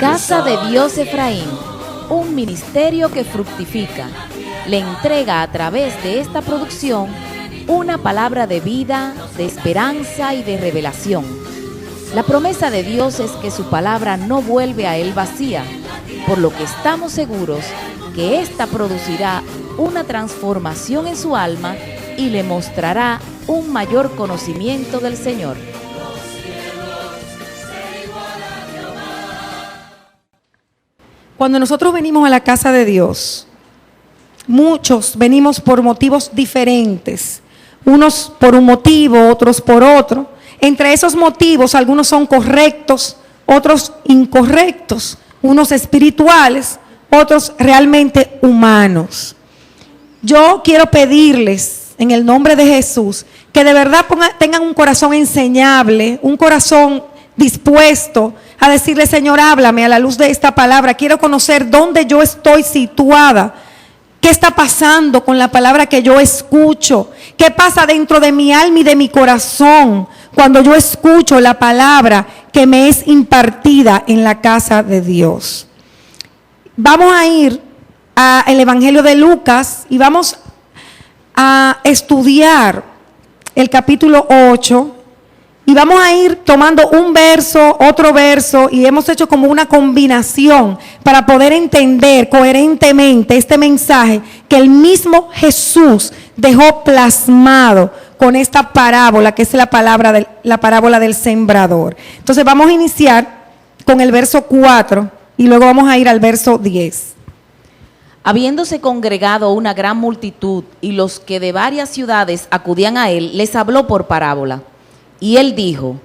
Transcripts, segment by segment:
Casa de Dios Efraín, un ministerio que fructifica, le entrega a través de esta producción una palabra de vida, de esperanza y de revelación. La promesa de Dios es que su palabra no vuelve a él vacía, por lo que estamos seguros que ésta producirá una transformación en su alma y le mostrará un mayor conocimiento del Señor. Cuando nosotros venimos a la casa de Dios, muchos venimos por motivos diferentes, unos por un motivo, otros por otro. Entre esos motivos, algunos son correctos, otros incorrectos, unos espirituales, otros realmente humanos. Yo quiero pedirles, en el nombre de Jesús, que de verdad tengan un corazón enseñable, un corazón dispuesto a decirle: Señor, háblame a la luz de esta palabra. Quiero conocer dónde yo estoy situada. ¿Qué está pasando con la palabra que yo escucho? ¿Qué pasa dentro de mi alma y de mi corazón cuando yo escucho la palabra que me es impartida en la casa de Dios? Vamos a ir al Evangelio de Lucas y vamos a estudiar el capítulo 8. Y vamos a ir tomando un verso, otro verso, y hemos hecho como una combinación para poder entender coherentemente este mensaje que el mismo Jesús dejó plasmado con esta parábola, que es la parábola del sembrador. Entonces vamos a iniciar con el verso 4 y luego vamos a ir al verso 10. Habiéndose congregado una gran multitud y los que de varias ciudades acudían a él, les habló por parábola. Y él dijo: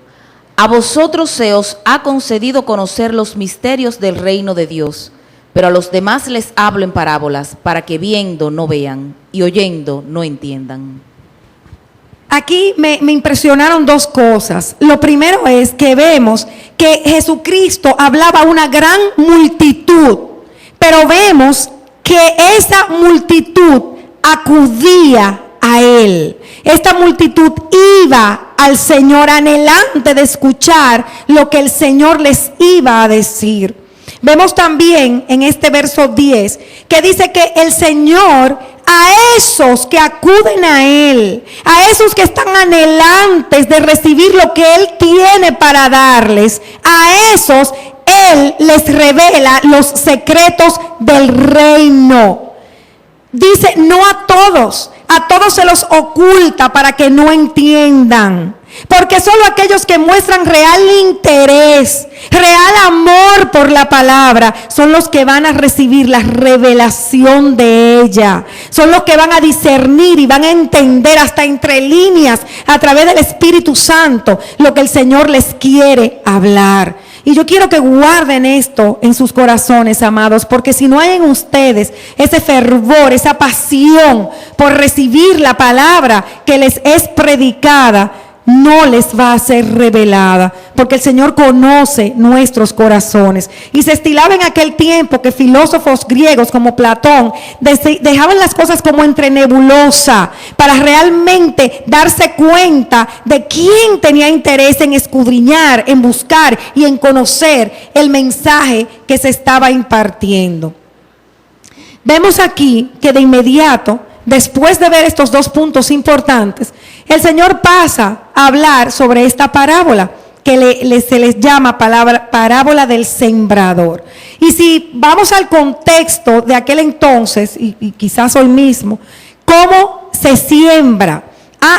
a vosotros se os ha concedido conocer los misterios del reino de Dios, pero a los demás les hablo en parábolas, para que viendo no vean y oyendo no entiendan. Aquí me impresionaron dos cosas. Lo primero es que vemos que Jesucristo hablaba a una gran multitud, pero vemos que esa multitud acudía a él. Esta multitud iba al Señor anhelante de escuchar lo que el Señor les iba a decir. Vemos también en este verso 10 que dice que el Señor a esos que acuden a Él, a esos que están anhelantes de recibir lo que Él tiene para darles, a esos Él les revela los secretos del reino. Dice: no a todos se los oculta para que no entiendan. Porque solo aquellos que muestran real interés, real amor por la palabra, son los que van a recibir la revelación de ella. Son los que van a discernir y van a entender hasta entre líneas, a través del Espíritu Santo, lo que el Señor les quiere hablar. Y yo quiero que guarden esto en sus corazones, amados, porque si no hay en ustedes ese fervor, esa pasión por recibir la palabra que les es predicada, no les va a ser revelada, porque el Señor conoce nuestros corazones. Y se estilaba en aquel tiempo que filósofos griegos como Platón dejaban las cosas como entre nebulosa, para realmente darse cuenta de quién tenía interés en escudriñar, en buscar y en conocer el mensaje que se estaba impartiendo. Vemos aquí que de inmediato, después de ver estos dos puntos importantes, el Señor pasa a hablar sobre esta parábola que se les llama parábola del sembrador. Y si vamos al contexto de aquel entonces, y quizás hoy mismo, ¿cómo se siembra?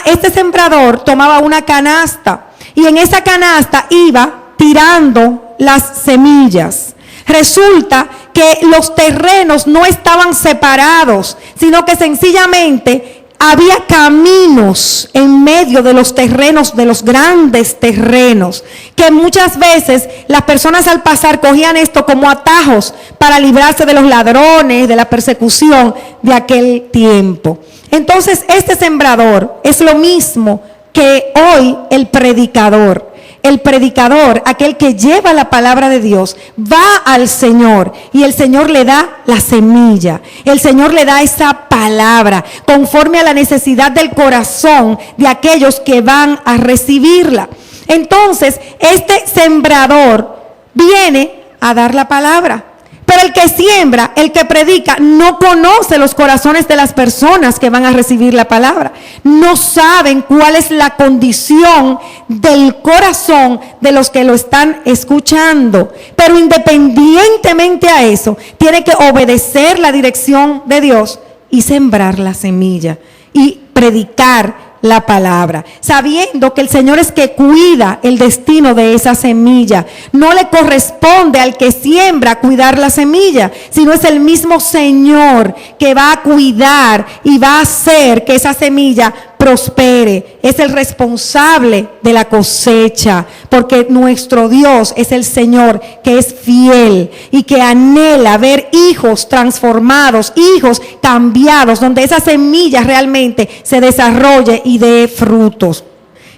Este sembrador tomaba una canasta y en esa canasta iba tirando las semillas. Resulta que los terrenos no estaban separados, sino que sencillamente había caminos en medio de los terrenos, de los grandes terrenos, que muchas veces las personas al pasar cogían esto como atajos para librarse de los ladrones, de la persecución de aquel tiempo. Entonces, este sembrador es lo mismo que hoy el predicador. El predicador, aquel que lleva la palabra de Dios, va al Señor y el Señor le da la semilla. El Señor le da esa palabra conforme a la necesidad del corazón de aquellos que van a recibirla. Entonces, este sembrador viene a dar la palabra. Pero el que siembra, el que predica, no conoce los corazones de las personas que van a recibir la palabra. No saben cuál es la condición del corazón de los que lo están escuchando. Pero independientemente a eso, tiene que obedecer la dirección de Dios y sembrar la semilla y predicar la palabra, sabiendo que el Señor es que cuida el destino de esa semilla. No le corresponde al que siembra cuidar la semilla, sino es el mismo Señor que va a cuidar y va a hacer que esa semilla prospere. Es el responsable de la cosecha, porque nuestro Dios es el Señor que es fiel y que anhela ver hijos transformados, hijos cambiados, donde esa semilla realmente se desarrolle y dé frutos.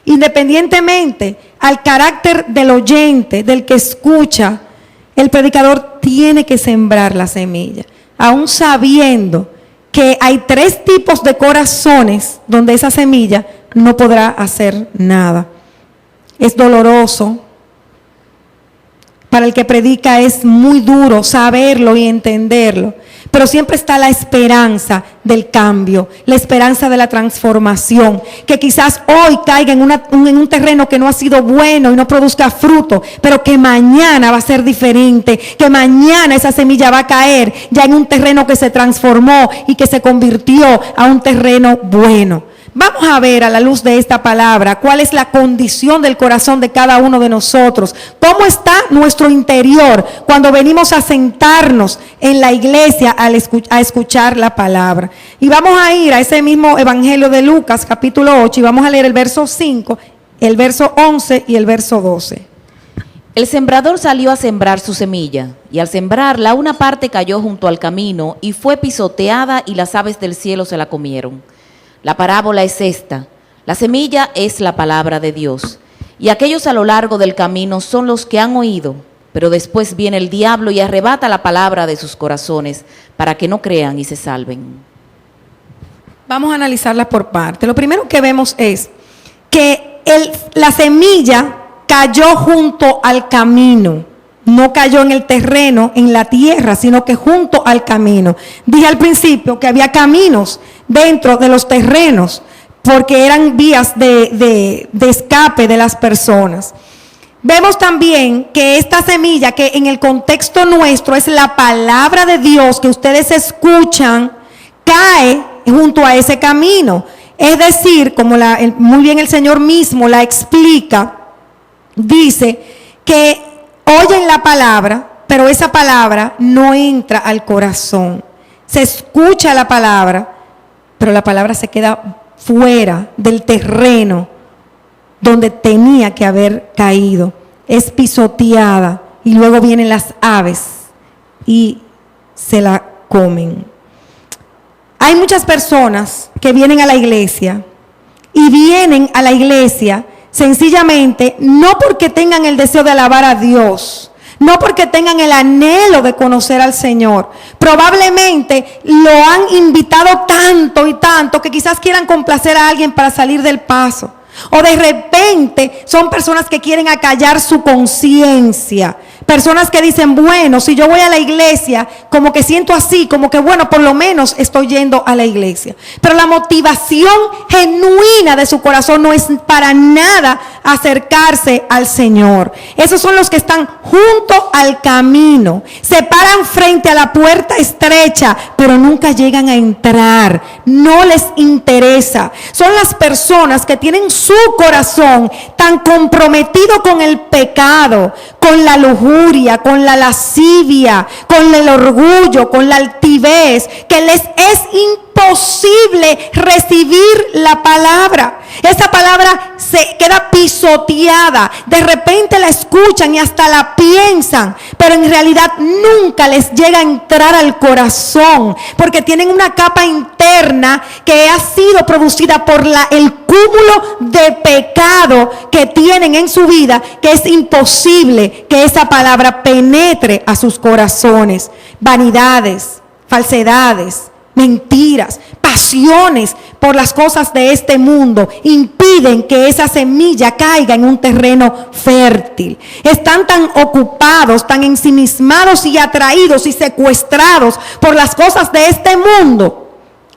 Independientemente al carácter del oyente, del que escucha, el predicador tiene que sembrar la semilla, aún sabiendo que hay 3 tipos de corazones donde esa semilla no podrá hacer nada. Es doloroso. Para el que predica es muy duro saberlo y entenderlo. Pero siempre está la esperanza del cambio, la esperanza de la transformación, que quizás hoy caiga en un terreno que no ha sido bueno y no produzca fruto, pero que mañana va a ser diferente, que mañana esa semilla va a caer ya en un terreno que se transformó y que se convirtió a un terreno bueno. Vamos a ver a la luz de esta palabra cuál es la condición del corazón de cada uno de nosotros, cómo está nuestro interior cuando venimos a sentarnos en la iglesia a escuchar la palabra. Y vamos a ir a ese mismo evangelio de Lucas capítulo 8 y vamos a leer el verso 5, el verso 11 y el verso 12. El sembrador salió a sembrar su semilla, y al sembrarla una parte cayó junto al camino y fue pisoteada y las aves del cielo se la comieron. La parábola es esta: la semilla es la palabra de Dios, y aquellos a lo largo del camino son los que han oído, pero después viene el diablo y arrebata la palabra de sus corazones para que no crean y se salven. Vamos a analizarla por parte. Lo primero que vemos es que la semilla cayó junto al camino. No cayó en el terreno, en la tierra, sino que junto al camino. Dije al principio que había caminos dentro de los terrenos, porque eran vías de escape de las personas. Vemos también que esta semilla, que en el contexto nuestro es la palabra de Dios que ustedes escuchan, cae junto a ese camino. Es decir, como muy bien el Señor mismo la explica, dice que oyen la palabra, pero esa palabra no entra al corazón. Se escucha la palabra, pero la palabra se queda fuera del terreno donde tenía que haber caído. Es pisoteada y luego vienen las aves y se la comen. Hay muchas personas que vienen a la iglesia y vienen a la iglesia sencillamente no porque tengan el deseo de alabar a Dios, no porque tengan el anhelo de conocer al Señor. Probablemente lo han invitado tanto y tanto que quizás quieran complacer a alguien para salir del paso. O de repente son personas que quieren acallar su conciencia. Personas que dicen, bueno, si yo voy a la iglesia, como que siento así, como que bueno, por lo menos estoy yendo a la iglesia. Pero la motivación genuina de su corazón no es para nada acercarse al Señor. Esos son los que están junto al camino. Se paran frente a la puerta estrecha, pero nunca llegan a entrar. No les interesa. Son las personas que tienen su corazón tan comprometido con el pecado, con la lujuria, con la lascivia, con el orgullo, con la altivez, que les es imposible recibir la palabra. Esa palabra se queda pisoteada, de repente la escuchan y hasta la piensan, pero en realidad nunca les llega a entrar al corazón, porque tienen una capa interna que ha sido producida por el cúmulo de pecado que tienen en su vida, que es imposible que esa palabra penetre a sus corazones. Vanidades, falsedades, mentiras, pasiones, por las cosas de este mundo impiden que esa semilla caiga en un terreno fértil. Están tan ocupados, tan ensimismados y atraídos y secuestrados por las cosas de este mundo,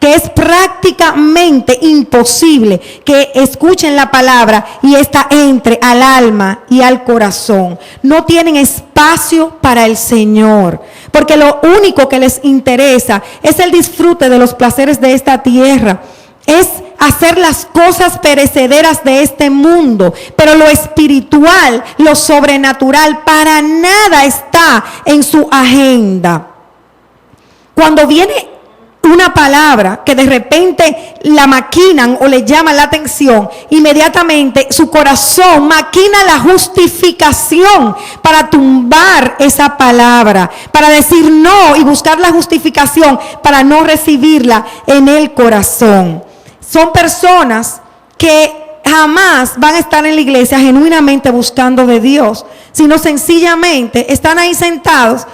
que es prácticamente imposible que escuchen la palabra y ésta entre al alma y al corazón. No tienen espacio para el Señor, porque lo único que les interesa es el disfrute de los placeres de esta tierra, es hacer las cosas perecederas de este mundo, pero lo espiritual, lo sobrenatural, para nada está en su agenda. Cuando viene una palabra que de repente la maquinan o le llaman la atención, inmediatamente su corazón maquina la justificación para tumbar esa palabra, para decir no y buscar la justificación para no recibirla en el corazón. Son personas que jamás van a estar en la iglesia genuinamente buscando de Dios, sino sencillamente están ahí sentados.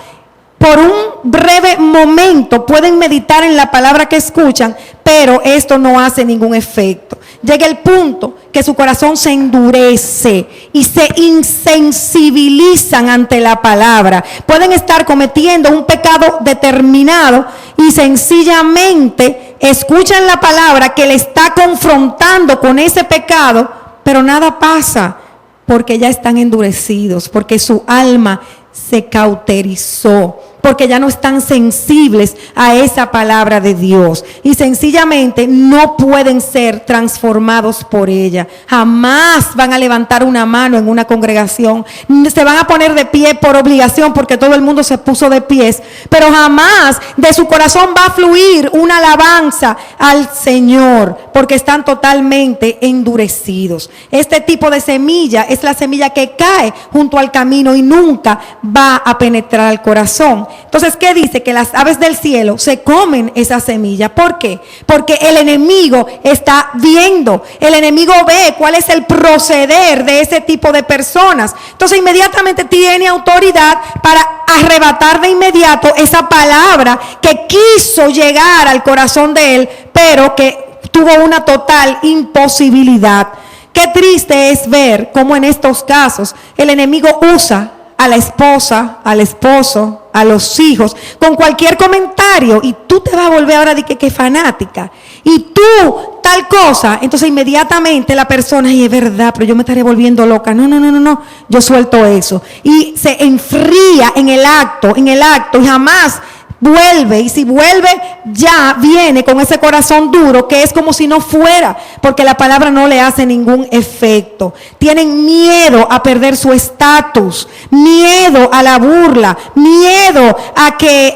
Por un breve momento pueden meditar en la palabra que escuchan, pero esto no hace ningún efecto. Llega el punto que su corazón se endurece y se insensibilizan ante la palabra. Pueden estar cometiendo un pecado determinado y sencillamente escuchan la palabra que le está confrontando con ese pecado, pero nada pasa porque ya están endurecidos, porque su alma se cauterizó, porque ya no están sensibles a esa palabra de Dios y sencillamente no pueden ser transformados por ella. Jamás van a levantar una mano en una congregación, se van a poner de pie por obligación porque todo el mundo se puso de pies, pero jamás de su corazón va a fluir una alabanza al Señor porque están totalmente endurecidos. Este tipo de semilla es la semilla que cae junto al camino y nunca va a penetrar al corazón. Entonces, ¿qué dice? Que las aves del cielo se comen esa semilla. ¿Por qué? Porque el enemigo está viendo, el enemigo ve cuál es el proceder de ese tipo de personas. Entonces, inmediatamente tiene autoridad para arrebatar de inmediato esa palabra que quiso llegar al corazón de él, pero que tuvo una total imposibilidad. Qué triste es ver cómo en estos casos el enemigo usa a la esposa, al esposo, a los hijos, con cualquier comentario, y tú te vas a volver ahora de que fanática, y tú tal cosa. Entonces inmediatamente la persona, y es verdad, pero yo me estaré volviendo loca. No, yo suelto eso. Y se enfría en el acto, y jamás vuelve, y si vuelve ya viene con ese corazón duro que es como si no fuera, porque la palabra no le hace ningún efecto. Tienen miedo a perder su estatus, miedo a la burla, miedo a que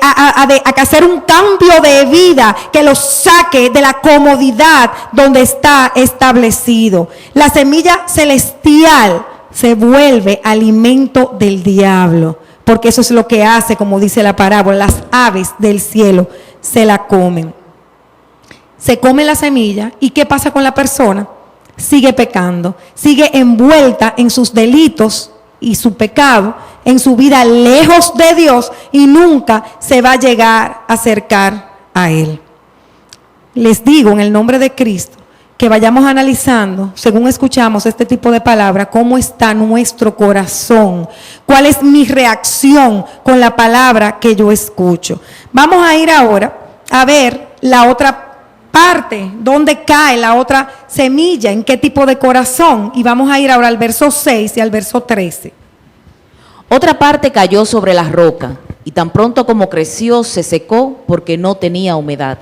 hacer un cambio de vida que los saque de la comodidad donde está establecido. La semilla celestial se vuelve alimento del diablo, porque eso es lo que hace, como dice la parábola, las aves del cielo se la comen. Se come la semilla, ¿y qué pasa con la persona? Sigue pecando, sigue envuelta en sus delitos y su pecado, en su vida lejos de Dios, y nunca se va a llegar a acercar a Él. Les digo en el nombre de Cristo, que vayamos analizando, según escuchamos este tipo de palabra, cómo está nuestro corazón, cuál es mi reacción con la palabra que yo escucho. Vamos a ir ahora a ver la otra parte, dónde cae la otra semilla, en qué tipo de corazón, y vamos a ir ahora al verso 6 y al verso 13. Otra parte cayó sobre la roca, y tan pronto como creció se secó porque no tenía humedad.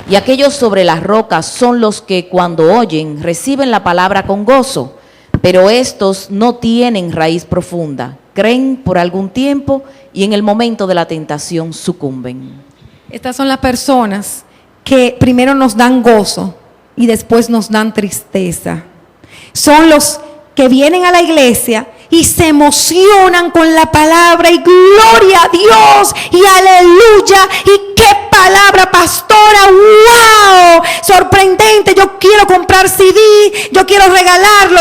Y aquellos sobre las rocas son los que cuando oyen reciben la palabra con gozo, pero estos no tienen raíz profunda, creen por algún tiempo y en el momento de la tentación sucumben. Estas son las personas que primero nos dan gozo y después nos dan tristeza. Son los que vienen a la iglesia y se emocionan con la palabra y gloria a Dios y aleluya, y qué palabra, pastora, wow, sorprendente, yo quiero comprar CD, yo quiero regalarlo,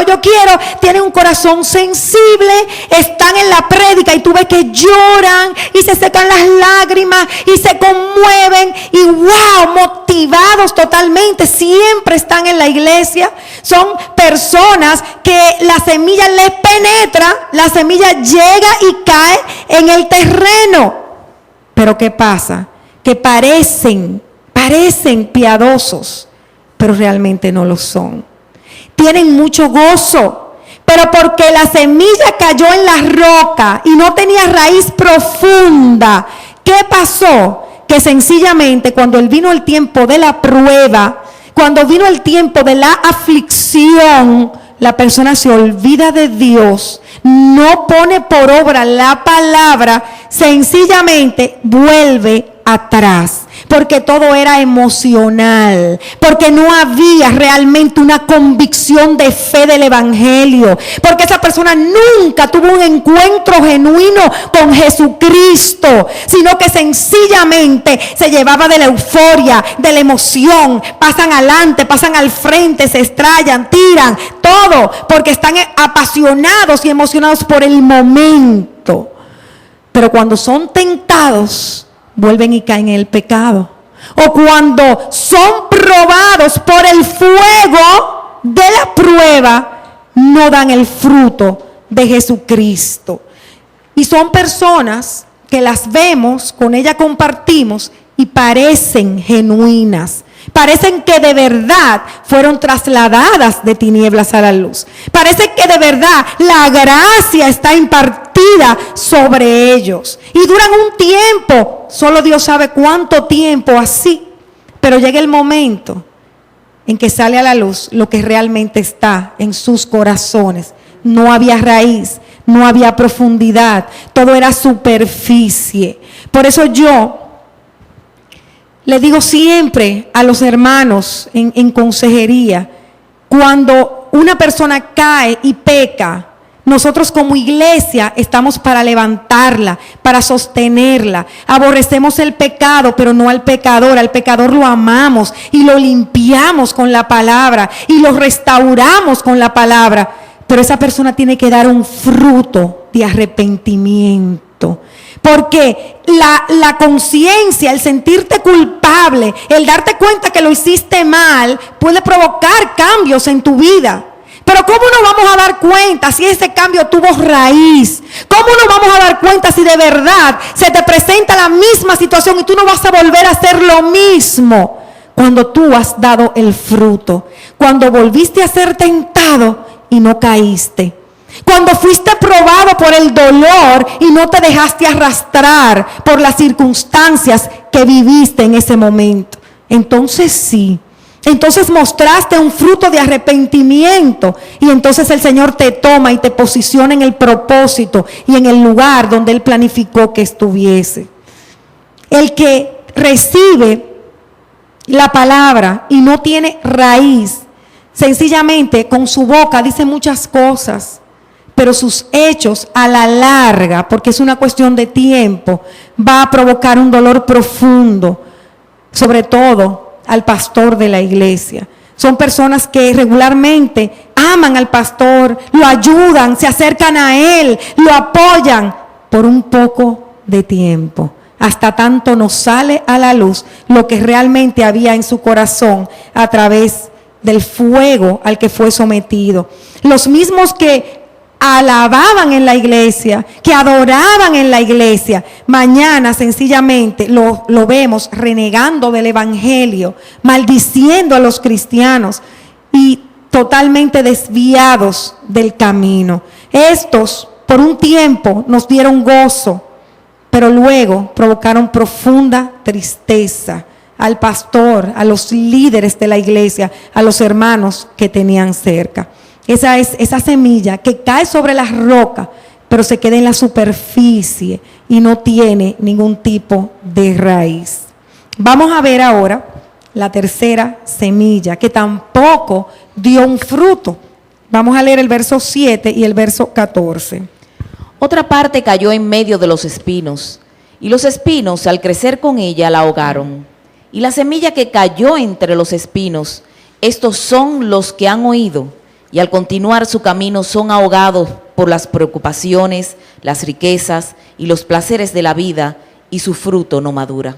tiene un corazón sensible, está están en la prédica y tú ves que lloran y se secan las lágrimas y se conmueven y wow, motivados totalmente, siempre están en la iglesia. Son personas que la semilla les penetra, la semilla llega y cae en el terreno. Pero ¿qué pasa? Que parecen piadosos, pero realmente no lo son. Tienen mucho gozo, pero porque la semilla cayó en la roca y no tenía raíz profunda, ¿qué pasó? Que sencillamente cuando vino el tiempo de la prueba, cuando vino el tiempo de la aflicción, la persona se olvida de Dios, no pone por obra la palabra, sencillamente vuelve atrás, porque todo era emocional, porque no había realmente una convicción de fe del evangelio, porque esa persona nunca tuvo un encuentro genuino con Jesucristo, sino que sencillamente se llevaba de la euforia, de la emoción, pasan adelante, pasan al frente, se estrellan, tiran, todo, porque están apasionados y emocionados por el momento. Pero cuando son tentados, vuelven y caen en el pecado. O cuando son probados por el fuego de la prueba, no dan el fruto de Jesucristo. Y son personas que las vemos, con ellas compartimos y parecen genuinas. Parecen que de verdad fueron trasladadas de tinieblas a la luz. Parece que de verdad la gracia está impartida sobre ellos. Y duran un tiempo, solo Dios sabe cuánto tiempo así. Pero llega el momento en que sale a la luz lo que realmente está en sus corazones. No había raíz, no había profundidad, todo era superficie. Por eso yo le digo siempre a los hermanos en consejería, cuando una persona cae y peca, nosotros como iglesia estamos para levantarla, para sostenerla. Aborrecemos el pecado, pero no al pecador lo amamos y lo limpiamos con la palabra y lo restauramos con la palabra. Pero esa persona tiene que dar un fruto de arrepentimiento. Porque la conciencia, el sentirte culpable, el darte cuenta que lo hiciste mal, puede provocar cambios en tu vida. Pero ¿cómo nos vamos a dar cuenta si ese cambio tuvo raíz? ¿Cómo nos vamos a dar cuenta si de verdad se te presenta la misma situación y tú no vas a volver a hacer lo mismo? Cuando tú has dado el fruto, cuando volviste a ser tentado y no caíste. Cuando fuiste probado por el dolor y no te dejaste arrastrar por las circunstancias que viviste en ese momento. Entonces sí, entonces mostraste un fruto de arrepentimiento y entonces el Señor te toma y te posiciona en el propósito y en el lugar donde Él planificó que estuviese. El que recibe la palabra y no tiene raíz, sencillamente con su boca dice muchas cosas, pero sus hechos a la larga, porque es una cuestión de tiempo, va a provocar un dolor profundo, sobre todo al pastor de la iglesia. Son personas que regularmente aman al pastor, lo ayudan, se acercan a él, lo apoyan por un poco de tiempo. Hasta tanto nos sale a la luz lo que realmente había en su corazón a través del fuego al que fue sometido. Los mismos que alababan en la iglesia, que adoraban en la iglesia, mañana sencillamente lo vemos renegando del evangelio, maldiciendo a los cristianos y totalmente desviados del camino. Estos por un tiempo nos dieron gozo, pero luego provocaron profunda tristeza al pastor, a los líderes de la iglesia, a los hermanos que tenían cerca. Esa es esa semilla que cae sobre la roca, pero se queda en la superficie y no tiene ningún tipo de raíz. Vamos a ver ahora la tercera semilla, que tampoco dio un fruto. Vamos a leer el verso 7 y el verso 14. Otra parte cayó en medio de los espinos, y los espinos, al crecer con ella, la ahogaron. Y la semilla que cayó entre los espinos, estos son los que han oído, y al continuar su camino son ahogados por las preocupaciones, las riquezas y los placeres de la vida, y su fruto no madura.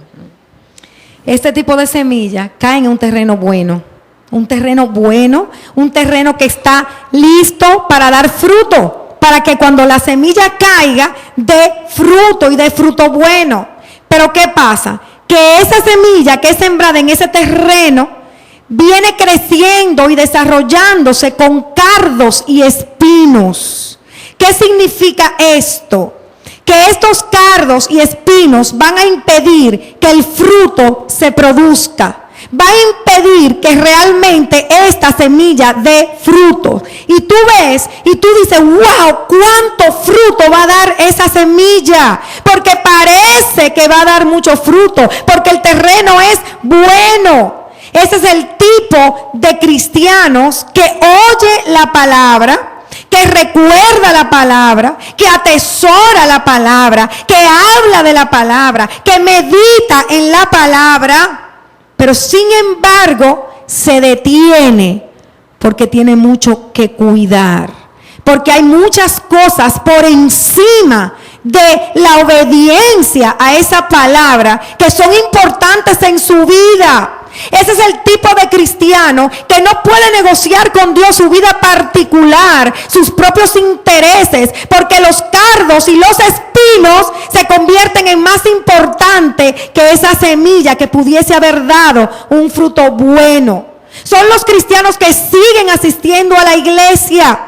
Este tipo de semilla cae en un terreno bueno, un terreno que está listo para dar fruto, para que cuando la semilla caiga dé fruto y dé fruto bueno. Pero ¿qué pasa? Que esa semilla que es sembrada en ese terreno viene creciendo y desarrollándose con cardos y espinos. ¿Qué significa esto? Que estos cardos y espinos van a impedir que el fruto se produzca. Va a impedir que realmente esta semilla dé fruto. Y tú ves y tú dices, wow, ¿cuánto fruto va a dar esa semilla? Porque parece que va a dar mucho fruto, porque el terreno es bueno. Ese es el tipo de cristianos que oye la palabra, que recuerda la palabra, que atesora la palabra, que habla de la palabra, que medita en la palabra, pero sin embargo se detiene porque tiene mucho que cuidar, porque hay muchas cosas por encima de la obediencia a esa palabra que son importantes en su vida. Ese es el tipo de cristiano que no puede negociar con Dios su vida particular, sus propios intereses, porque los cardos y los espinos se convierten en más importante que esa semilla que pudiese haber dado un fruto bueno. Son los cristianos que siguen asistiendo a la iglesia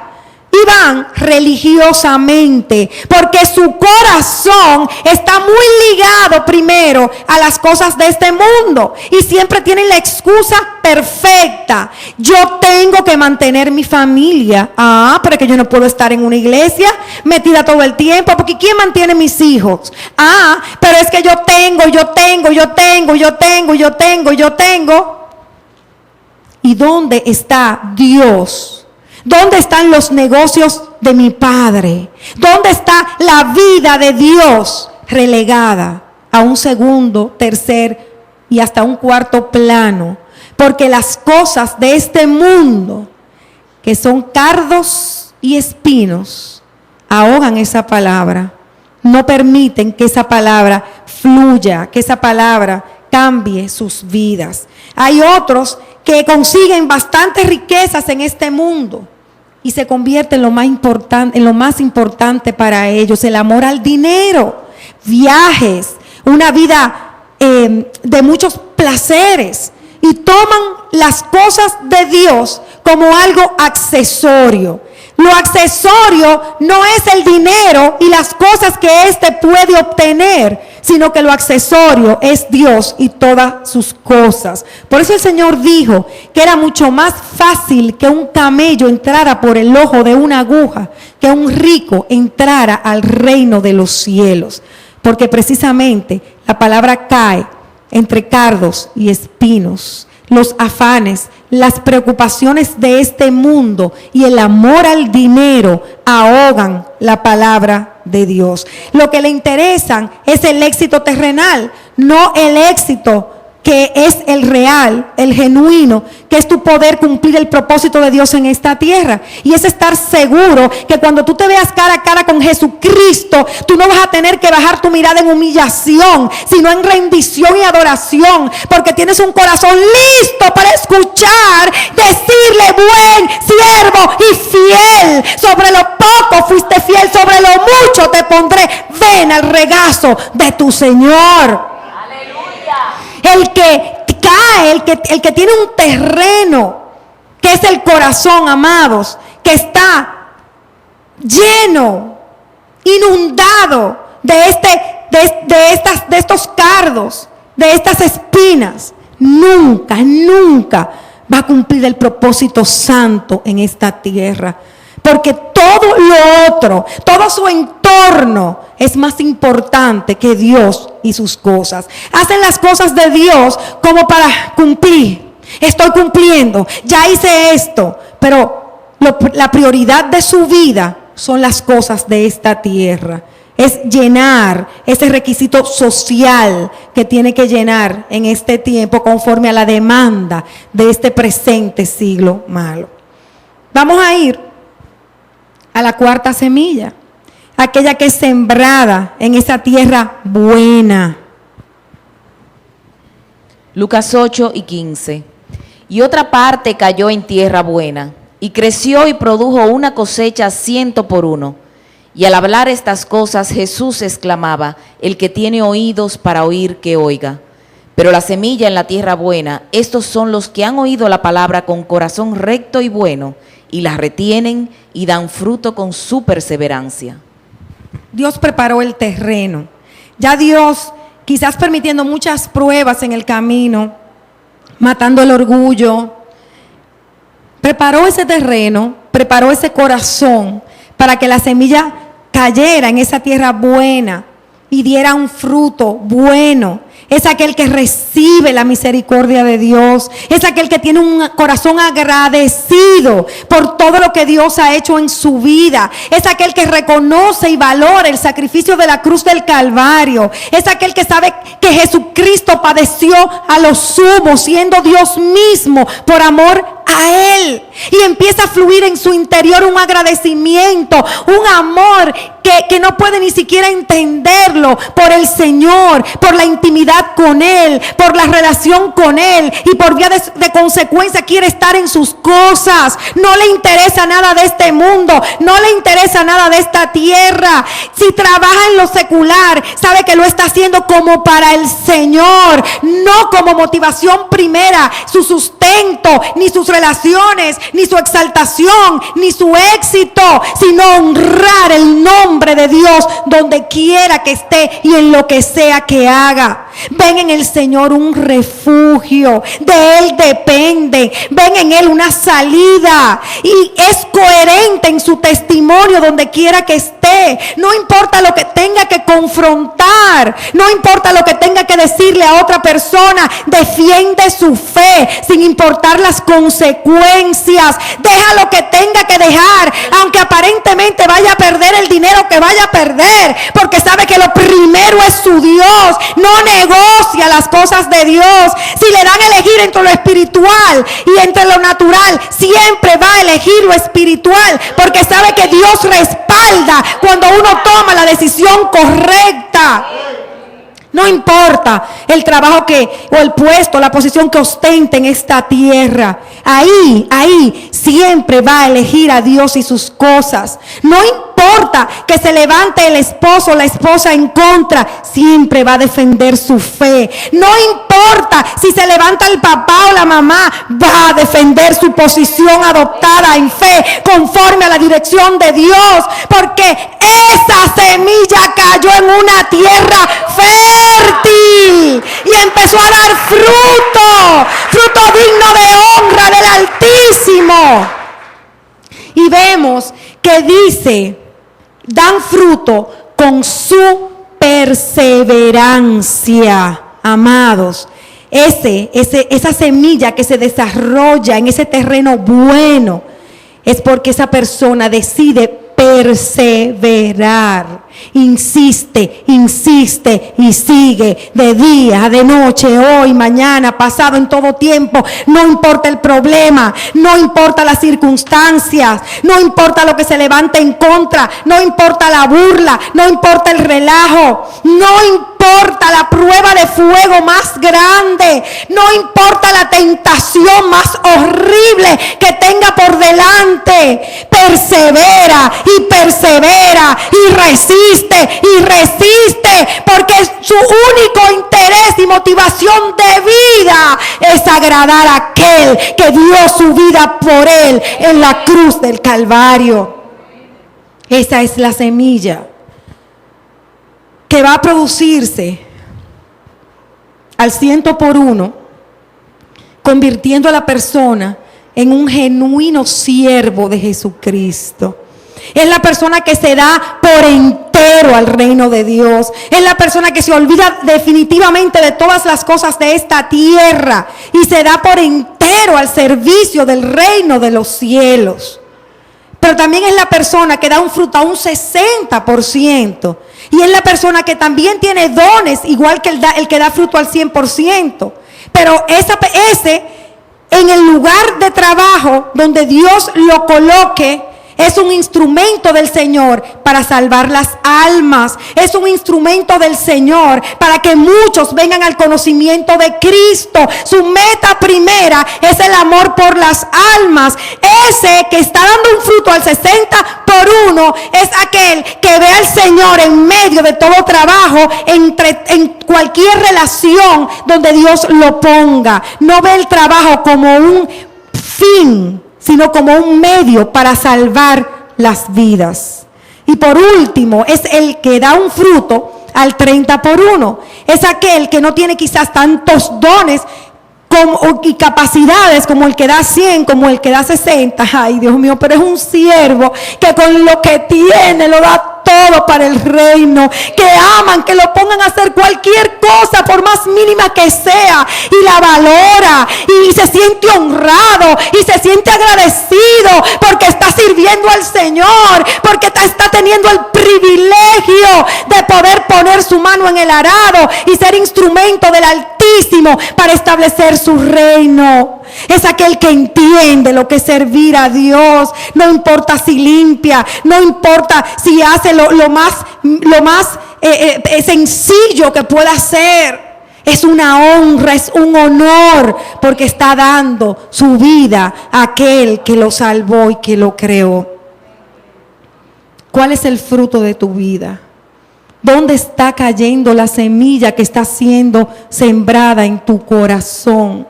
y van religiosamente, porque su corazón está muy ligado primero a las cosas de este mundo y siempre tienen la excusa perfecta. Yo tengo que mantener mi familia. Pero es que yo no puedo estar en una iglesia metida todo el tiempo, porque ¿quién mantiene mis hijos? Pero es que yo tengo. ¿Y dónde está Dios? ¿Dónde están los negocios de mi Padre? ¿Dónde está la vida de Dios relegada a un segundo, tercer y hasta un cuarto plano? Porque las cosas de este mundo, que son cardos y espinos, ahogan esa palabra. No permiten que esa palabra fluya, que esa palabra cambie sus vidas. Hay otros que consiguen bastantes riquezas en este mundo y se convierte en lo más importante para ellos, el amor al dinero, viajes, una vida de muchos placeres, y toman las cosas de Dios como algo accesorio. Lo accesorio no es el dinero y las cosas que éste puede obtener, sino que lo accesorio es Dios y todas sus cosas. Por eso el Señor dijo que era mucho más fácil que un camello entrara por el ojo de una aguja, que un rico entrara al reino de los cielos. Porque precisamente la palabra cae entre cardos y espinos. Los afanes, las preocupaciones de este mundo y el amor al dinero ahogan la palabra de Dios. Lo que le interesan es el éxito terrenal, no el éxito que es el real, el genuino, que es tu poder cumplir el propósito de Dios en esta tierra. Y es estar seguro que cuando tú te veas cara a cara con Jesucristo, tú no vas a tener que bajar tu mirada en humillación, sino en rendición y adoración, porque tienes un corazón listo para escuchar, decirle: buen siervo y fiel, sobre lo poco fuiste fiel, sobre lo mucho te pondré, ven al regazo de tu Señor. El que cae, el que tiene un terreno, que es el corazón, amados, que está lleno, inundado de estos cardos, de estas espinas, nunca va a cumplir el propósito santo en esta tierra. Porque todo lo otro, todo su entorno es más importante que Dios y sus cosas. Hacen las cosas de Dios como para cumplir. Estoy cumpliendo, ya hice esto, pero la prioridad de su vida son las cosas de esta tierra. Es llenar ese requisito social que tiene que llenar en este tiempo conforme a la demanda de este presente siglo malo. Vamos a ir a la cuarta semilla, aquella que es sembrada en esa tierra buena. Lucas 8:15. Y otra parte cayó en tierra buena, y creció y produjo una cosecha 100 por 1. Y al hablar estas cosas, Jesús exclamaba: el que tiene oídos para oír, que oiga. Pero la semilla en la tierra buena, estos son los que han oído la palabra con corazón recto y bueno, y la retienen y dan fruto con su perseverancia. Dios preparó el terreno. Ya Dios, quizás permitiendo muchas pruebas en el camino, matando el orgullo, preparó ese terreno, preparó ese corazón para que la semilla cayera en esa tierra buena y diera un fruto bueno. Es aquel que recibe la misericordia de Dios. Es aquel que tiene un corazón agradecido por todo lo que Dios ha hecho en su vida. Es aquel que reconoce y valora el sacrificio de la cruz del Calvario. Es aquel que sabe que Jesucristo padeció a lo sumo, siendo Dios mismo, por amor a Él. Y empieza a fluir en su interior un agradecimiento, un amor que no puede ni siquiera entenderlo, por el Señor, por la intimidad con Él, por la relación con Él, y por vía de consecuencia quiere estar en sus cosas. No le interesa nada de este mundo, no le interesa nada de esta tierra. Si trabaja en lo secular, sabe que lo está haciendo como para el Señor, no como motivación primera, su sustento, ni sus relaciones, ni su exaltación, ni su éxito, sino honrar el nombre de Dios donde quiera que esté y en lo que sea que haga. Ven en el Señor un refugio, de Él depende, ven en Él una salida, y es coherente en su testimonio donde quiera que esté. No importa lo que tenga que confrontar, no importa lo que tenga que decirle a otra persona, defiende su fe sin importar las consecuencias. Deja lo que tenga que dejar, aunque aparentemente vaya a perder el dinero que vaya a perder, porque sabe que lo primero es su Dios. No negocia las cosas de Dios. Si le dan a elegir entre lo espiritual y entre lo natural, siempre va a elegir lo espiritual, porque sabe que Dios respalda cuando uno toma la decisión correcta. No importa el trabajo o el puesto, la posición que ostente en esta tierra. Ahí siempre va a elegir a Dios y sus cosas. No importa que se levante el esposo o la esposa en contra, siempre va a defender su fe. No importa si se levanta el papá o la mamá, va a defender su posición adoptada en fe, conforme a la dirección de Dios, porque esa semilla cayó en una tierra fértil y empezó a dar fruto digno de honra del Altísimo. Y vemos que dice, dan fruto con su perseverancia, amados. Esa semilla que se desarrolla en ese terreno bueno es porque esa persona decide perseverar, insiste y sigue de día, de noche, hoy, mañana, pasado, en todo tiempo. No importa el problema, no importa las circunstancias, no importa lo que se levante en contra, no importa la burla, no importa el relajo, no importa la prueba de fuego más grande, no importa la tentación más horrible que tenga por delante. Persevera y persevera y resiste, porque su único interés y motivación de vida es agradar a aquel que dio su vida por él en la cruz del Calvario. Esa es la semilla que va a producirse al 100 por 1, convirtiendo a la persona en un genuino siervo de Jesucristo. Es la persona que se da por entero al reino de Dios. Es la persona que se olvida definitivamente de todas las cosas de esta tierra y se da por entero al servicio del reino de los cielos. Pero también es la persona que da un fruto a un 60%. Y es la persona que también tiene dones, igual que el que da fruto al 100%. Pero ese en el lugar de trabajo donde Dios lo coloque, es un instrumento del Señor para salvar las almas. Es un instrumento del Señor para que muchos vengan al conocimiento de Cristo. Su meta primera es el amor por las almas. Ese que está dando un fruto al 60 por 1 es aquel que ve al Señor en medio de todo trabajo, en cualquier relación donde Dios lo ponga. No ve el trabajo como un fin, sino como un medio para salvar las vidas. Y por último, es el que da un fruto al 30 por 1. Es aquel que no tiene quizás tantos dones y capacidades como el que da 100, como el que da 60. Ay, Dios mío, pero es un siervo que con lo que tiene lo da todo para el reino, que aman, que lo pongan a hacer cualquier cosa por más mínima que sea, y la valora, y se siente honrado, y se siente agradecido porque está sirviendo al Señor, porque está teniendo el privilegio de poder poner su mano en el arado y ser instrumento del Altísimo para establecer su reino. Es aquel que entiende lo que es servir a Dios. No importa si limpia, no importa si hace lo más sencillo que pueda hacer. Es una honra, es un honor, porque está dando su vida a aquel que lo salvó y que lo creó. ¿Cuál es el fruto de tu vida? ¿Dónde está cayendo la semilla que está siendo sembrada en tu corazón?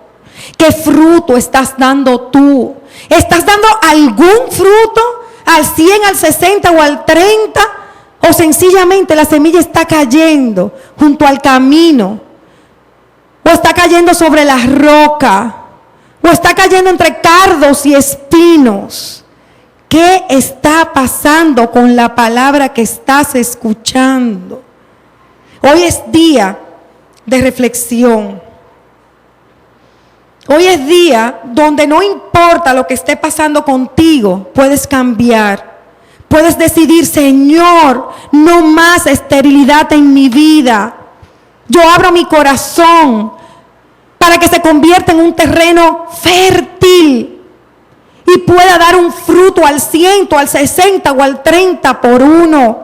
¿Qué fruto estás dando tú? ¿Estás dando algún fruto al 100, al 60 o al 30? ¿O sencillamente la semilla está cayendo junto al camino? ¿O está cayendo sobre la roca? ¿O está cayendo entre cardos y espinos? ¿Qué está pasando con la palabra que estás escuchando? Hoy es día de reflexión. Hoy es día donde no importa lo que esté pasando contigo, puedes cambiar. Puedes decidir: Señor, no más esterilidad en mi vida. Yo abro mi corazón para que se convierta en un terreno fértil y pueda dar un fruto al 100, al 60 o al 30 por 1.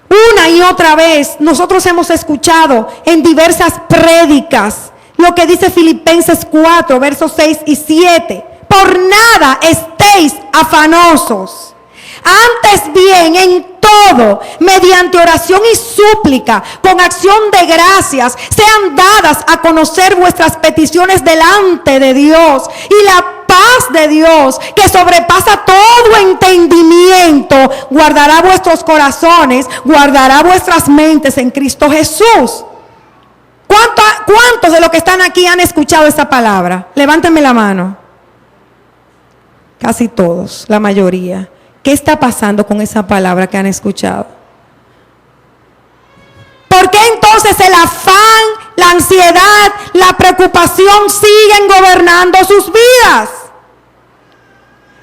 Una y otra vez nosotros hemos escuchado en diversas prédicas lo que dice Filipenses 4, versos 6 y 7. Por nada estéis afanosos. Antes bien, en todo, mediante oración y súplica, con acción de gracias, sean dadas a conocer vuestras peticiones delante de Dios. Y la paz de Dios, que sobrepasa todo entendimiento, guardará vuestros corazones, guardará vuestras mentes en Cristo Jesús. ¿Cuántos de los que están aquí han escuchado esta palabra? Levántenme la mano. Casi todos, la mayoría. ¿Qué está pasando con esa palabra que han escuchado? ¿Por qué entonces el afán, la ansiedad, la preocupación siguen gobernando sus vidas?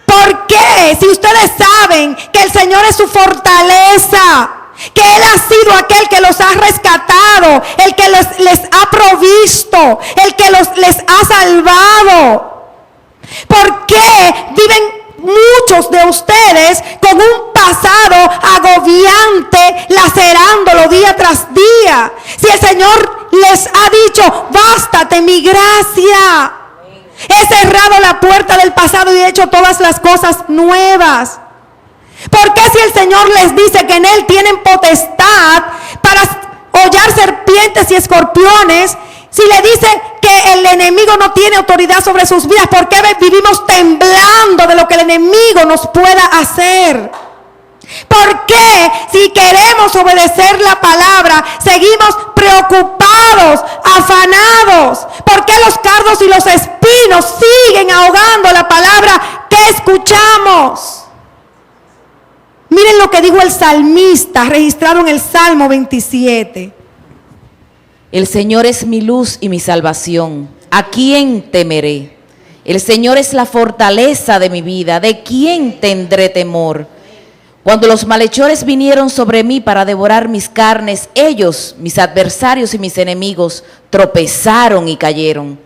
¿Por qué? Si ustedes saben que el Señor es su fortaleza, que Él ha sido aquel que los ha rescatado, el que les ha provisto, el que les ha salvado. ¿Por qué viven muchos de ustedes con un pasado agobiante, lacerándolo día tras día? Si el Señor les ha dicho: bástate mi gracia. He cerrado la puerta del pasado y he hecho todas las cosas nuevas. ¿Por qué si el Señor les dice que en Él tienen potestad para hollar serpientes y escorpiones, si le dice que el enemigo no tiene autoridad sobre sus vidas, por qué vivimos temblando de lo que el enemigo nos pueda hacer? ¿Por qué si queremos obedecer la palabra seguimos preocupados, afanados? ¿Por qué los cardos y los espinos siguen ahogando la palabra que escuchamos? Miren lo que dijo el salmista, registrado en el Salmo 27. El Señor es mi luz y mi salvación. ¿A quién temeré? El Señor es la fortaleza de mi vida. ¿De quién tendré temor? Cuando los malhechores vinieron sobre mí para devorar mis carnes, ellos, mis adversarios y mis enemigos, tropezaron y cayeron.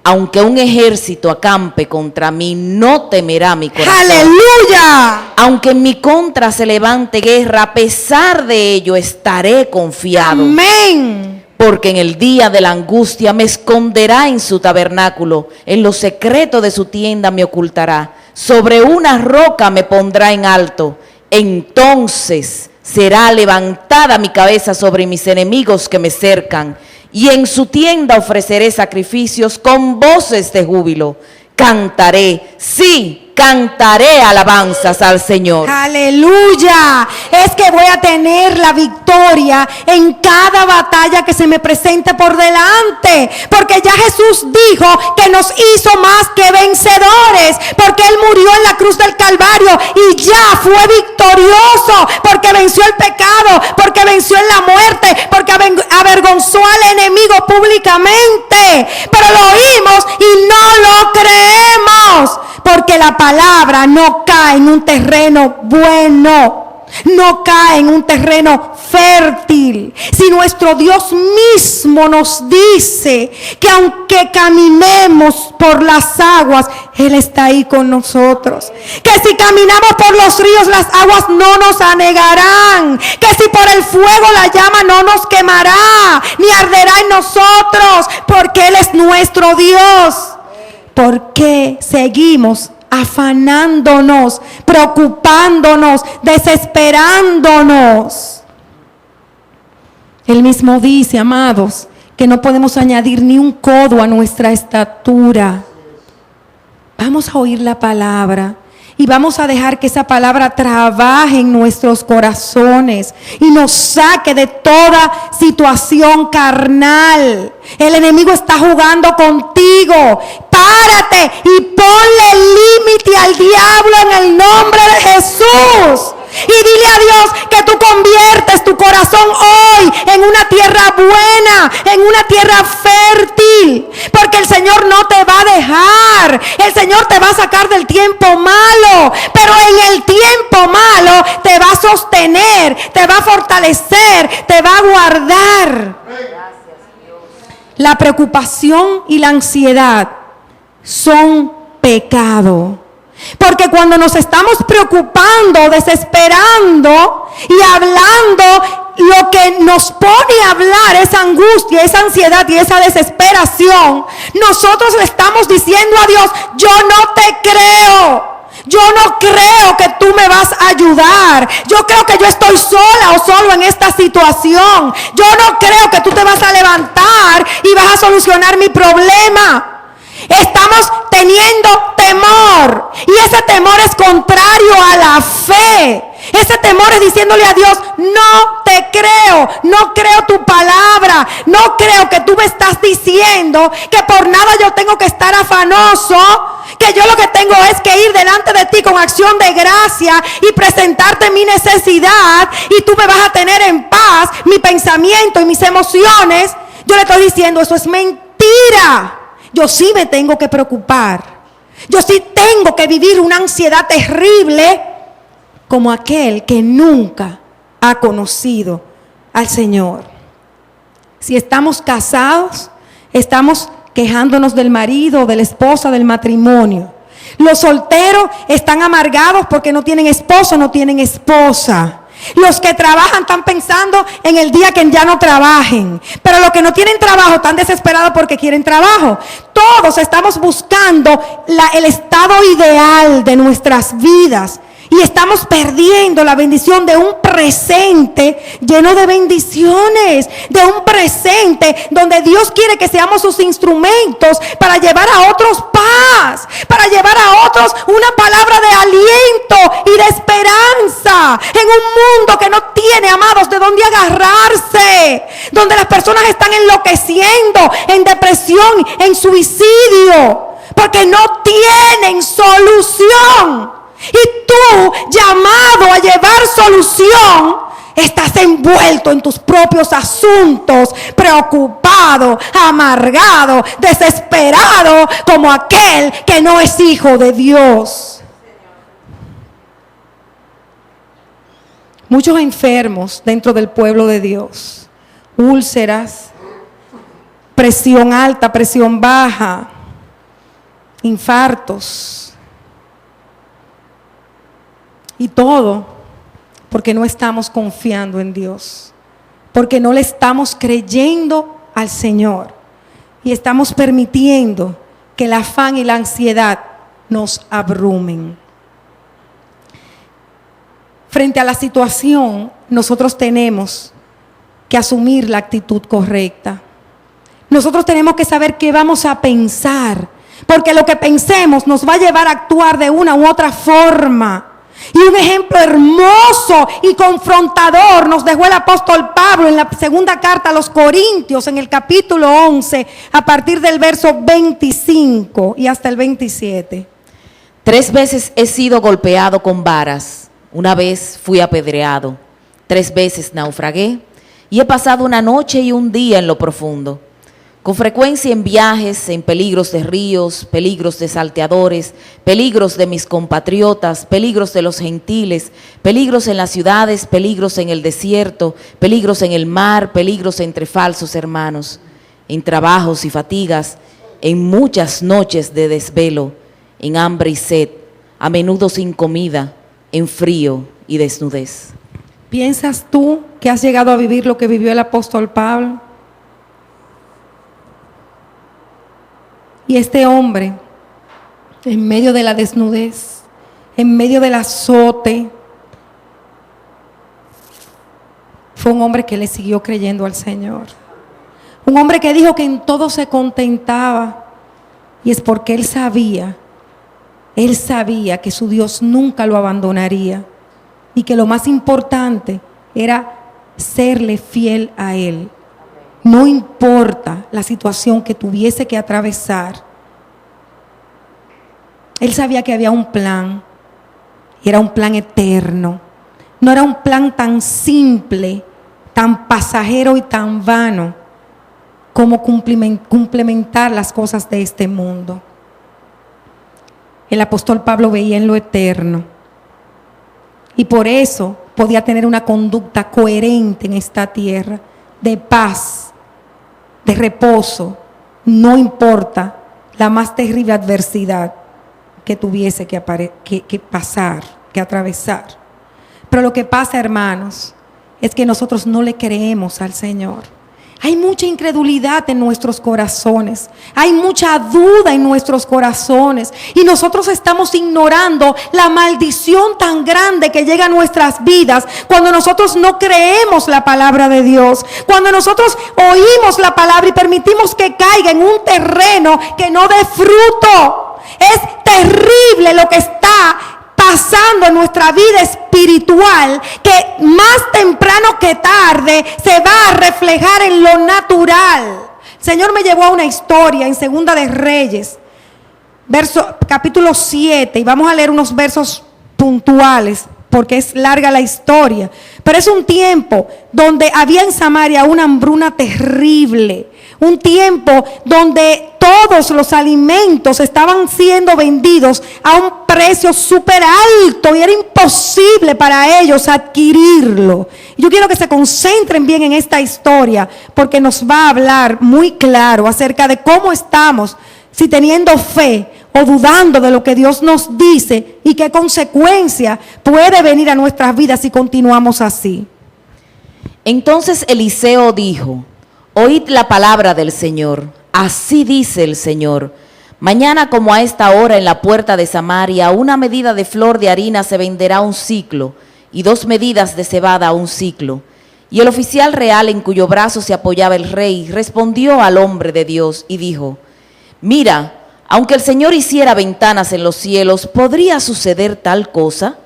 Aunque un ejército acampe contra mí, no temerá mi corazón. ¡Aleluya! Aunque en mi contra se levante guerra, a pesar de ello estaré confiado. Amén. Porque en el día de la angustia me esconderá en su tabernáculo, en lo secreto de su tienda me ocultará. Sobre una roca me pondrá en alto. Entonces será levantada mi cabeza sobre mis enemigos que me cercan. Y en su tienda ofreceré sacrificios con voces de júbilo. Cantaré, sí, cantaré alabanzas al Señor. Aleluya. Es que voy a tener la victoria en cada batalla que se me presente por delante. Porque ya Jesús dijo que nos hizo más que vencedores. Porque Él murió en la cruz del Calvario y ya fue victorioso. Porque venció el pecado, porque venció en la muerte, porque avergonzó al enemigo públicamente. Pero lo oímos y no lo creemos. Porque la palabra no cae en un terreno bueno, no cae en un terreno fértil. Si nuestro Dios mismo nos dice que aunque caminemos por las aguas, Él está ahí con nosotros. Que si caminamos por los ríos, las aguas no nos anegarán. Que si por el fuego la llama no nos quemará, ni arderá en nosotros, porque Él es nuestro Dios. ¿Por qué seguimos afanándonos, preocupándonos, desesperándonos? Él mismo dice, amados, que no podemos añadir ni un codo a nuestra estatura. Vamos a oír la palabra y vamos a dejar que esa palabra trabaje en nuestros corazones y nos saque de toda situación carnal. El enemigo está jugando contigo. Párate y ponle límite al diablo en el nombre de Jesús. Y dile a Dios que tú conviertes tu corazón hoy en una tierra buena, en una tierra fértil. Porque el Señor no te va a dejar. El Señor te va a sacar del tiempo malo. Pero en el tiempo malo te va a sostener, te va a fortalecer, te va a guardar. La preocupación y la ansiedad son pecado. Porque cuando nos estamos preocupando, desesperando y hablando, lo que nos pone a hablar esa angustia, esa ansiedad y esa desesperación, nosotros le estamos diciendo a Dios, yo no te creo. Yo no creo que tú me vas a ayudar. Yo creo que yo estoy sola o solo en esta situación. Yo no creo que tú te vas a levantar y vas a solucionar mi problema. Estamos teniendo temor y ese temor es contrario a la fe. Ese temor es diciéndole a Dios, no te creo, no creo tu palabra, no creo que tú me estás diciendo que por nada yo tengo que estar afanoso, que yo lo que tengo es que ir delante de ti con acción de gracia y presentarte mi necesidad y tú me vas a tener en paz mi pensamiento y mis emociones. Yo le estoy diciendo, eso es mentira. Yo sí me tengo que preocupar. Yo sí tengo que vivir una ansiedad terrible como aquel que nunca ha conocido al Señor. Si estamos casados, estamos quejándonos del marido, de la esposa, del matrimonio. Los solteros están amargados porque no tienen esposo, no tienen esposa. Los que trabajan están pensando en el día que ya no trabajen. Pero los que no tienen trabajo están desesperados porque quieren trabajo. Todos estamos buscando el estado ideal de nuestras vidas. Y estamos perdiendo la bendición de un presente lleno de bendiciones, de un presente donde Dios quiere que seamos sus instrumentos para llevar a otros paz, para llevar a otros una palabra de aliento y de esperanza en un mundo que no tiene, amados, de dónde agarrarse, donde las personas están enloqueciendo, en depresión, en suicidio, porque no tienen solución. Y tú, llamado a llevar solución, estás envuelto en tus propios asuntos, preocupado, amargado, desesperado, como aquel que no es hijo de Dios. Muchos enfermos dentro del pueblo de Dios, úlceras, presión alta, presión baja, infartos y todo porque no estamos confiando en Dios, porque no le estamos creyendo al Señor y estamos permitiendo que el afán y la ansiedad nos abrumen. Frente a la situación, nosotros tenemos que asumir la actitud correcta. Nosotros tenemos que saber qué vamos a pensar, porque lo que pensemos nos va a llevar a actuar de una u otra forma. Y un ejemplo hermoso y confrontador nos dejó el apóstol Pablo en la segunda carta a los Corintios, en el capítulo 11, a partir del verso 25 y hasta el 27. 3 veces he sido golpeado con varas, una vez fui apedreado, 3 veces naufragué y he pasado una noche y un día en lo profundo. Con frecuencia en viajes, en peligros de ríos, peligros de salteadores, peligros de mis compatriotas, peligros de los gentiles, peligros en las ciudades, peligros en el desierto, peligros en el mar, peligros entre falsos hermanos, en trabajos y fatigas, en muchas noches de desvelo, en hambre y sed, a menudo sin comida, en frío y desnudez. ¿Piensas tú que has llegado a vivir lo que vivió el apóstol Pablo? Y este hombre, en medio de la desnudez, en medio del azote, fue un hombre que le siguió creyendo al Señor. Un hombre que dijo que en todo se contentaba. Y es porque él sabía que su Dios nunca lo abandonaría. Y que lo más importante era serle fiel a Él. No importa la situación que tuviese que atravesar. Él sabía que había un plan. Y era un plan eterno. No era un plan tan simple, tan pasajero y tan vano como complementar las cosas de este mundo. El apóstol Pablo veía en lo eterno. Y por eso podía tener una conducta coherente en esta tierra, de paz, de reposo, no importa la más terrible adversidad que tuviese que pasar, que atravesar. Pero lo que pasa, hermanos, es que nosotros no le creemos al Señor. Hay mucha incredulidad en nuestros corazones, hay mucha duda en nuestros corazones y nosotros estamos ignorando la maldición tan grande que llega a nuestras vidas cuando nosotros no creemos la palabra de Dios, cuando nosotros oímos la palabra y permitimos que caiga en un terreno que no dé fruto. Es terrible lo que está pasando en nuestra vida espiritual, que más temprano que tarde se va a reflejar en lo natural. El Señor me llevó a una historia en Segunda de Reyes, capítulo 7, y vamos a leer unos versos puntuales porque es larga la historia, pero es un tiempo donde había en Samaria una hambruna terrible, un tiempo donde todos los alimentos estaban siendo vendidos a un precio súper alto y era imposible para ellos adquirirlo. Yo quiero que se concentren bien en esta historia porque nos va a hablar muy claro acerca de cómo estamos, si teniendo fe o dudando de lo que Dios nos dice y qué consecuencia puede venir a nuestras vidas si continuamos así. Entonces Eliseo dijo: oíd la palabra del Señor. Así dice el Señor: mañana como a esta hora en la puerta de Samaria, una medida de flor de harina se venderá un siclo, y 2 medidas de cebada a un siclo. Y el oficial real en cuyo brazo se apoyaba el rey respondió al hombre de Dios y dijo: mira, aunque el Señor hiciera ventanas en los cielos, ¿podría suceder tal cosa?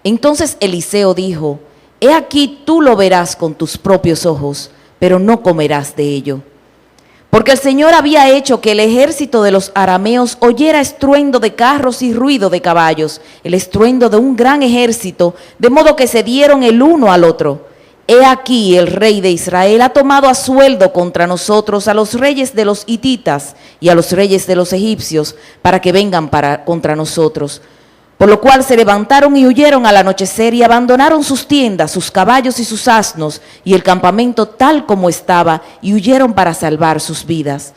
Entonces Eliseo dijo: he aquí tú lo verás con tus propios ojos, pero no comerás de ello. Porque el Señor había hecho que el ejército de los arameos oyera estruendo de carros y ruido de caballos, el estruendo de un gran ejército, de modo que se dieron el uno al otro. He aquí el rey de Israel ha tomado a sueldo contra nosotros a los reyes de los hititas y a los reyes de los egipcios, para que vengan contra nosotros. Por lo cual se levantaron y huyeron al anochecer y abandonaron sus tiendas, sus caballos y sus asnos y el campamento tal como estaba, y huyeron para salvar sus vidas.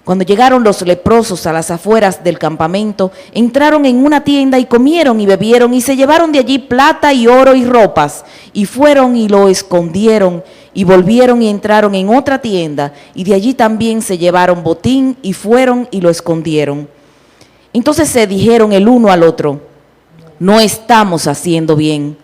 Cuando llegaron los leprosos a las afueras del campamento, entraron en una tienda y comieron y bebieron y se llevaron de allí plata y oro y ropas y fueron y lo escondieron y volvieron y entraron en otra tienda y de allí también se llevaron botín y fueron y lo escondieron. Entonces se dijeron el uno al otro: no estamos haciendo bien.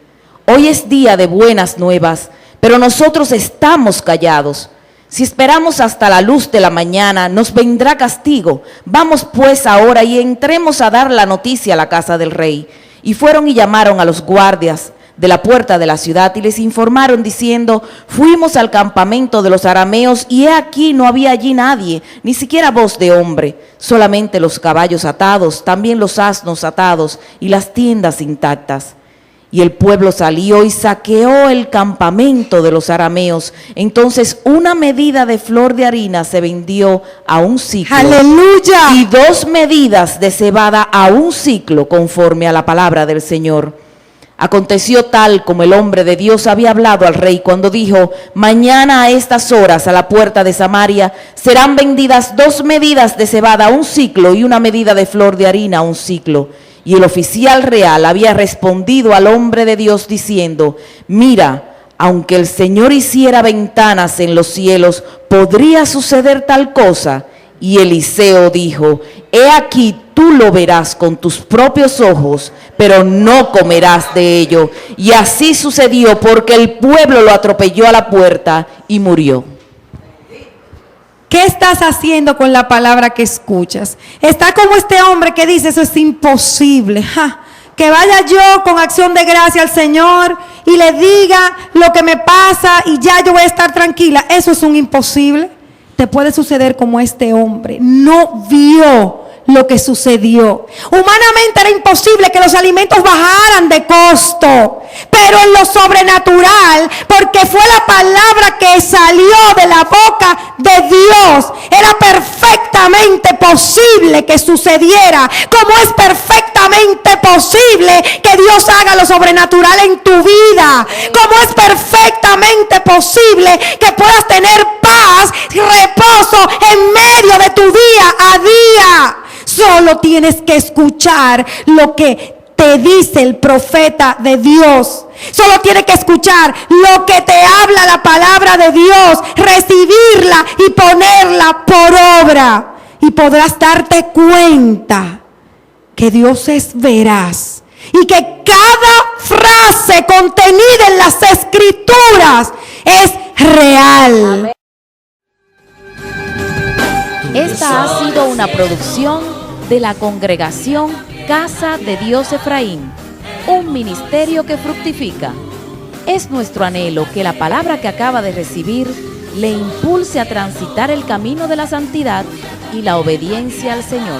Hoy es día de buenas nuevas, pero nosotros estamos callados. Si esperamos hasta la luz de la mañana, nos vendrá castigo. Vamos pues ahora y entremos a dar la noticia a la casa del rey. Y fueron y llamaron a los guardias de la puerta de la ciudad y les informaron diciendo: fuimos al campamento de los arameos y he aquí no había allí nadie, ni siquiera voz de hombre, solamente los caballos atados, también los asnos atados y las tiendas intactas. Y el pueblo salió y saqueó el campamento de los arameos. Entonces una medida de flor de harina se vendió a un siclo. ¡Aleluya! Y 2 medidas de cebada a un siclo, conforme a la palabra del Señor. Aconteció tal como el hombre de Dios había hablado al rey cuando dijo: mañana a estas horas a la puerta de Samaria serán vendidas 2 medidas de cebada a un siclo y una medida de flor de harina a un siclo. Y el oficial real había respondido al hombre de Dios diciendo: mira, aunque el Señor hiciera ventanas en los cielos, ¿podría suceder tal cosa? Y Eliseo dijo: he aquí tú lo verás con tus propios ojos, pero no comerás de ello. Y así sucedió, porque el pueblo lo atropelló a la puerta y murió. ¿Qué estás haciendo con la palabra que escuchas? Está como este hombre que dice: eso es imposible. Que vaya yo con acción de gracia al Señor y le diga lo que me pasa y ya yo voy a estar tranquila. Eso es un imposible. Te puede suceder como este hombre. No vio lo que sucedió. Humanamente era imposible que los alimentos bajaran de costo, pero en lo sobrenatural, porque fue la palabra que salió de la boca de Dios, era perfectamente posible que sucediera, como es perfectamente posible que Dios haga lo sobrenatural en tu vida, como es perfectamente posible que puedas tener paz y reposo en medio de tu día a día. Solo tienes que escuchar lo que te dice el profeta de Dios. Solo tienes que escuchar lo que te habla la palabra de Dios, recibirla y ponerla por obra. Y podrás darte cuenta que Dios es veraz y que cada frase contenida en las Escrituras es real. Esta ha sido una producción de la congregación Casa de Dios Efraín, un ministerio que fructifica. Es nuestro anhelo que la palabra que acaba de recibir le impulse a transitar el camino de la santidad y la obediencia al Señor.